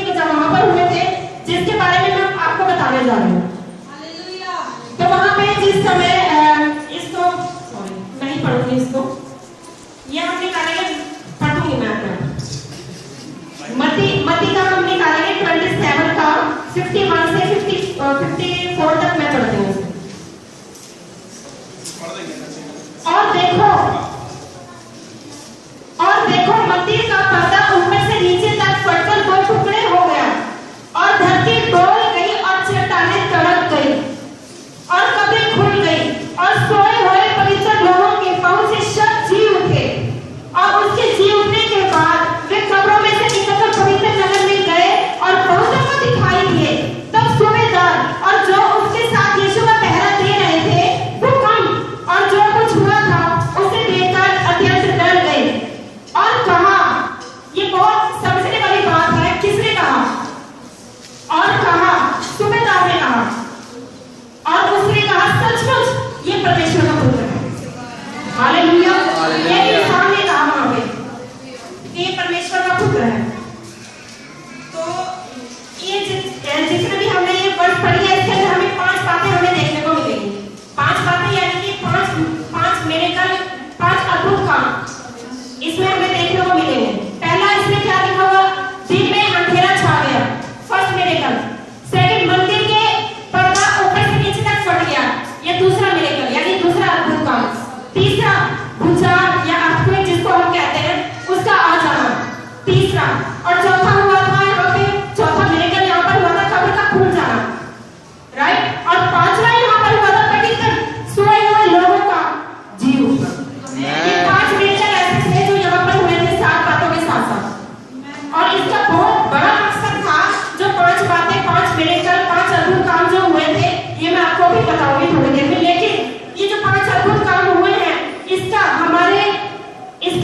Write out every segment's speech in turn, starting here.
भी वहां पर हुए थे, जिसके बारे में मैं आपको बताने जा रही हूँ। तो वहां पे जिस समय इसको नहीं पढ़ूंगी, इसको ये हम निकालेंगे, पढ़ूंगी मैं आपको। मत्ती का हम निकालेंगे 27 का 51 से 54 तक मैं पढ़ती हूँ। और देखो मत्ती का पर्दा ऊपर से नीचे तक फटकर 2 टुकड़े हो गया और धरती डोल गई और चट्टानें तड़प गई और कब्रें खुल गई और सोए हुए पवित्र लोगों के बहुत से शव जी उठे और उसके जी उठने के बाद वे कब्रों में से निकलकर पवित्र नगर में गए और बहुतों को दिखाई दिए। तब सूबेदार और जो उसके साथ यीशु का पहरा दे रहे थे वो कम और जो कुछ हुआ था उसे देखकर अत्यंत डर गए और कहा, ये बहुत समझने वाली बात है, किसने कहा? और कहा, सूबेदार ने कहा, और उसने कहा सचमुच ये परमेश्वर का पुत्र है। हालेलुया। ये इंसान ने कहा वहां पे कि ये परमेश्वर का पुत्र है। तो ये जितने भी हमने ये वर्ड पढ़ी है, इसके अंदर हमें 5 बातें हमें देखने को मिलेंगी। 5 बातें यानी कि 5 मिरेकल, 5 अद्भुत काम इसमें हमें देखने को मिलेंगे। पहला इसमें क्या लिखा हुआ? दिन में अंधेरा छा गया, फर्स्ट मिरेकल। सेकंड, मंदिर के पर्दा ऊपर से नीचे तक फट गया, ये दूसरा मिरेकल यानी दूसरा अद्भुत काम। तीसरा, भूचाल या अर्थक्वेक जिसको हम कहते हैं, उसका आ जाना, तीसरा। और चौथा हुआ था यहाँ पे, चौथा मिरेकल यहाँ पर हुआ था कब्र का खुल जाना, राइट। और पांचवा यहाँ पर हुआ था पवित्र सोए हुए लोगों का जी उठना। ये 5 मिरेकल ऐसे थे जो यहाँ पर हुए थे 7 बातों के साथ साथ। और इसका बहुत बड़ा मकसद था, जो 5 बातें, 5 मिरेकल, 5 अद्भुत काम जो हुए थे, ये मैं आपको भी बताऊंगी थोड़ी देर में। लेकिन ये जो 5 अद्भुत काम हुए हैं, इसका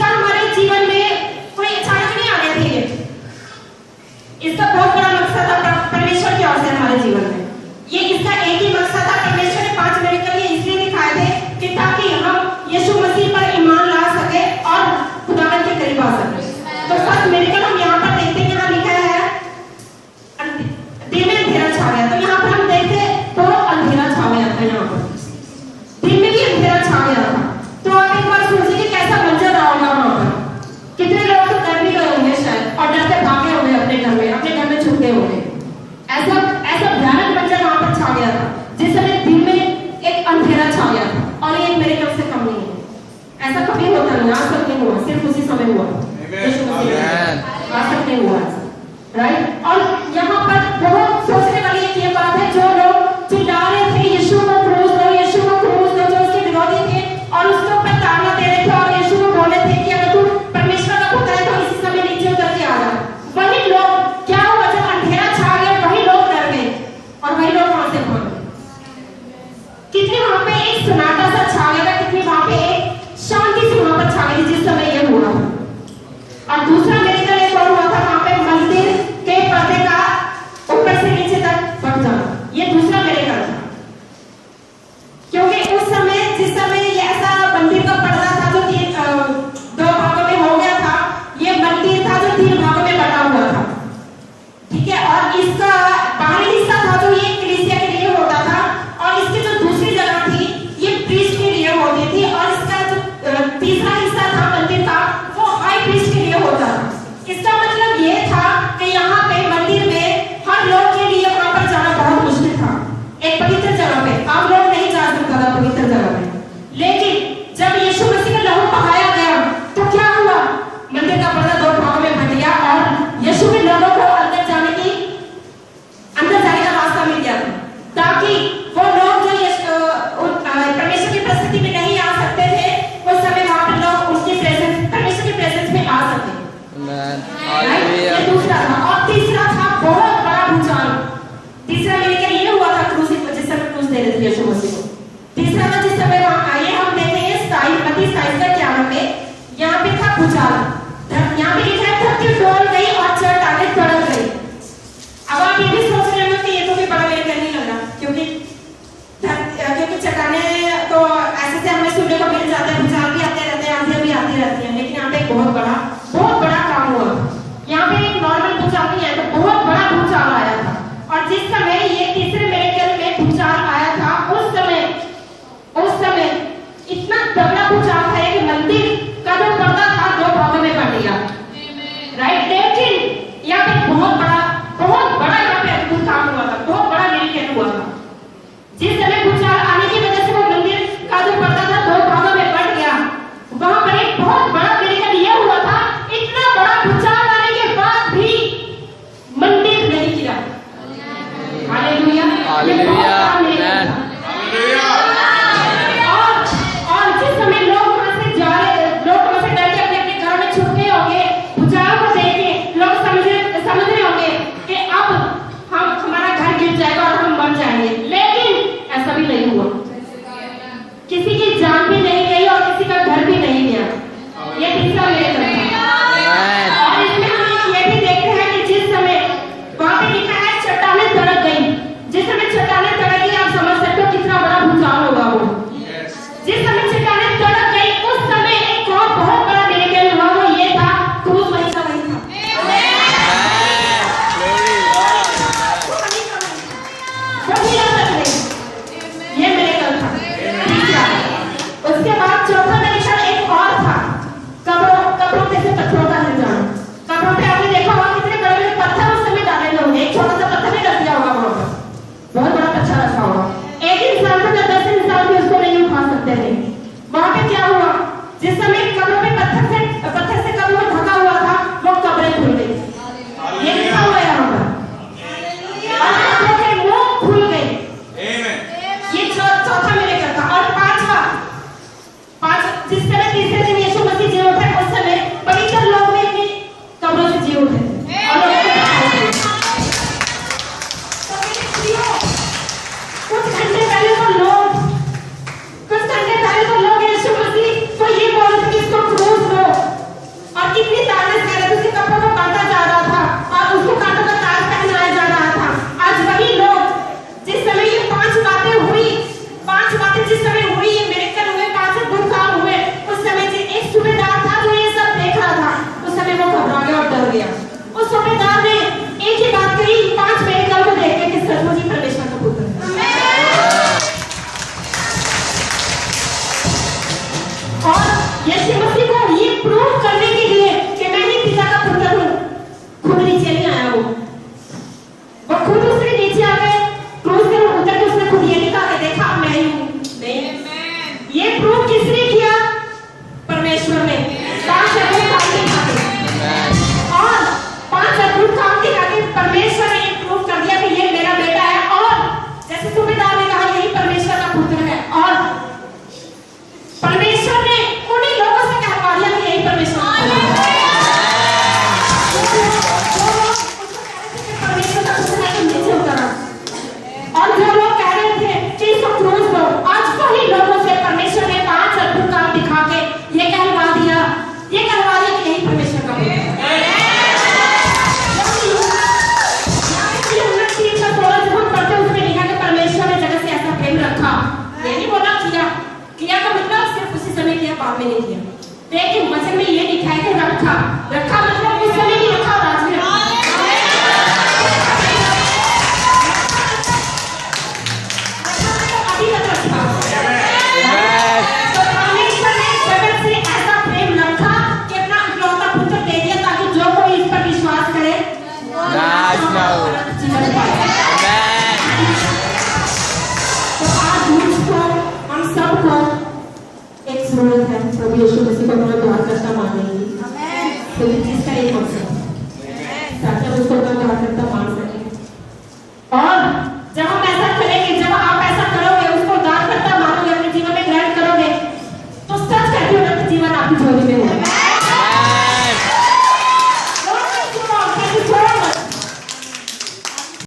हमारे जीवन में कोई अचानक नहीं आ गया थे। इसका बहुत बड़ा मकसद था परमेश्वर की ओर से हमारे जीवन में। ये इसका एक ही मकसद था, परमेश्वर ने 5 मिरेकल ये इसलिए दिखाए थे कि ताकि हम यीशु मसीह पर ईमान ला सके और खुदावंद के करीब आ सके। तो फर्स्ट मिरेकल हम यहाँ पर देखते हैं, यहाँ लिखा है दिन में अंधेरा छा गया। तो यहाँ पर हम देखते तो अंधेरा छा गया था, यहाँ पर दिन में भी अंधेरा छा गया था। तो आप एक बार सोचिए कि कैसा मंजर रहा होगा वहां पर। कितने लोग तो डर भी गए होंगे शायद और डर से भागे होंगे अपने घर में छुप गए होंगे। ऐसा भयानक मंजर वहां पर छा गया था, जिस समय दिन में एक अंधेरा छा गया था। और ये मेरे कब से कम नहीं है, ऐसा कभी होता नहीं, आज तक नहीं हुआ, सिर्फ उसी समय हुआ, आज तक नहीं हुआ, राइट। और यहाँ पर बहुत सोचने वाली एक ये बात है, जो लोग चिल्ला रहे थे यीशु को क्रूस दो, यीशु को क्रूस दो, जो उसके विरोधी थे और उसके ऊपर ताना दे रहे थे और यीशु को बोले थे कि अगर तू परमेश्वर का पुत्र है तो इसी समय नीचे उतर के आ जा। वही लोग, क्या हुआ जब अंधेरा छा गया, वही लोग डर गए और वही लोग वहां से भाग गए। कितनी वहां पे एक सन्नाटा सा छा गया, कितनी वहां पे एक शांति सी वहां पर छा गई जिस समय ये हुआ। और दूसरा मिरेकल एक और हुआ था, वहां पे मंदिर के पर्दे का ऊपर से नीचे तक फट जाना, ये दूसरा मिरेकल था। क्योंकि उस समय, जिस समय ये ऐसा मंदिर का पर्दा था जो 2 भागों में हो गया था, ये मंदिर था जो 3 भागों में बटा हुआ था, ठीक है। और इसका बाहरी हिस्सा था जो ये कलीसिया के लिए होता था, और इसकी जो दूसरी जगह थी ये प्रीस्ट के लिए होती थी, और इसका जो तीसरा हिस्सा था मंदिर का, वो हाई प्रीस्ट के लिए होता था। इसका मतलब ये था कि यहाँ पे मंदिर में हर लोग के लिए वहां पर जाना बहुत मुश्किल था। एक पवित्र जगह पे आप लोग नहीं जा सकता था, पवित्र जगह पे। लेकिन जब यीशु मसीह का लहू बहाया गया तो क्या हुआ? मंदिर का पर्दा 2 भागों में बट गया और यीशु के लोगों को अंदर जाने का रास्ता मिल गया, ताकि वो लोग जो परमेश्वर की प्रस्तुति में नहीं आ सकते थे, उस समय वहां पर लोग उसकी प्रेजेंस, परमेश्वर की प्रेजेंस में आ सके। ये दूसरा था। और तीसरा था बहुत बड़ा भूचाल। तीसरा मिरेकल ये हुआ था क्रूस, जिस समय क्रूस दे रहे थे यीशु मसीह को। तीसरा था जिस समय वहां आए, हम देखेंगे मत्ती 27 में, यहाँ पे था भूचाल। यहाँ पे लिखा है धरती डोल गई और चट्टानें तड़प गई। अब आप ये भी सोच रहे हो कि ये तो भी बड़ा मिरेकल नहीं लग रहा, क्योंकि चट्टानें तो ऐसे से हमें सुनने को मिल जाते हैं, भूचाल भी आते रहते हैं, आंधियां भी आती रहती हैं। लेकिन यहाँ पे बहुत बड़ा काम हुआ। यहाँ पे एक नॉर्मल भूचाल नहीं है, तो बहुत भूचाल था कि मंदिर का जो पर्दा था 2 भागों में बट गया, राइट। लेकिन यहाँ पे बहुत बड़ा यहाँ पे अद्भुत काम हुआ था, बहुत बड़ा मिरेकल हुआ था। जिस समय भूचाल आने की वजह से वो मंदिर का जो पर्दा था 2 भागों में बट गया, वहां पर एक बहुत बड़ा मिरेकल ये हुआ था, इतना बड़ा भूचाल आने के बाद भी मंदिर नहीं गिरा। Hallelujah, hallelujah. और जिस समय लोग वहां से डर के अपने घरों में छुप गए होंगे, भूचाल को देख के लोग समझ रहे होंगे कि अब हमारा घर गिर जाएगा और हम मर जाएंगे, लेकिन ऐसा भी नहीं हुआ। किसी की जान भी नहीं गई और किसी का घर भी नहीं गया। ये तीसरा मिरेकल था। और इसमें हम ये भी देखते हैं कि जिस समय वहां पे लिखा है चट्टानें तड़क गई, जिस समय चट्टानें तड़क गई, आप समझ सकते हो कितना बड़ा भूचाल होगा वो। जिस समय चट्टानें तड़क गई, उस समय एक और बहुत बड़ा मिरेकल हुआ, वो ये था, क्रूस वहीं का वहीं था। ये मिरेकल था। उसके बाद चौथा मिरेकल एक और था, कब्रों पे से पत्थरों का हिल जाना। कब्रों पे आपने देखा होगा कितने बड़े बड़े पत्थर उस समय डाले गए होंगे, एक छोटा सा पत्थर नहीं रख दिया होगा वहां पर, बहुत बड़ा पत्थर रखा होगा। एक इंसान को 10 इंसान भी उसको नहीं उठा सकते थे। वहां पे क्या हुआ, जिस समय कब्रों पे पत्थर से कब्र में ढका हुआ था, वो कब्रें खुल गई। ये लिखा हुआ है यहाँ पर, और कब्रों के मुंह खुल गए। ये चौथा मिरेकल था। और पांचवा, जिस तरह तीसरे दिन यीशु मसीह जी उठे, उस समय पवित्र लोग भी अपनी कब्रों से जी उठे और कुछ घंटे पहले तो लोग यीशु मसीह को ये बोल रहे थे कि इसको क्रूस लो, और कितनी तारीफ कर रहे थे, उसके कपड़ों को काटा जा रहा था और उसको कांटों का ताज पहनाया जा रहा था। आज वही लोग, जिस समय ये 5 बातें हुई, 5 बातें जिस समय हुई, ये मिरेकल हुए, 5 अद्भुत काम हुए, उस समय एक सूबेदार था जो ये सब देख रहा था, उस समय वो घबरा गया और डर गया। उस सूबेदार ने एक ही बात कही 5 मिरेकल को देख के कि सचमुच ही परमेश्वर का पुत्र है। और यीशु मसीह को ये प्रूव करने के लिए कि मैं ही पिता का पुत्र हूँ, खुद नीचे नहीं आया वो खुद उसके नीचे आ गए, क्रूस के उतर के उसने खुद ये लिखा के देखा मैं ही हूँ। नहीं, ये प्रूव किसने किया? परमेश्वर ने। 5 अद्भुत काम दिखाके, और 5 अद्भुत काम दिखाके परमेश्वर ने ये प्रूव कर दिया कि ये मेरा बेटा है। और जैसे सूबेदार ने कहा यही परमेश्वर का पुत्र है, और परमेश्वर ने उन्हीं लोगों से कहवा दिया कि यही परमेश्वर का पुत्र है। परमेश्वर का पुत्र है, नीचे उतरा। और जो लोग कह रहे थे कि इसको क्रूस दो, आज वही लोगों से परमेश्वर ने 5 अद्भुत काम दिखा के ये कहवा दिया कि यही परमेश्वर का पुत्र है। परमेश्वर ने जगत से ऐसा प्रेम रखा, ये नहीं बोला किया का मतलब सिर्फ उसी समय किया, बाद में नहीं किया, लेकिन वचन में ये लिखा है कि रखा मतलब उस समय नहीं रखा, आज में अभी तक रखा। तो परमेश्वर ने जगत से ऐसा प्रेम रखा कि अपना इकलौता पुत्र दे दिया ताकि जो कोई इस पर विश्वास करे जीवन पाए। तो आज मुझको हम सबको एक जरूरत है, प्रभु यीशु मसीह को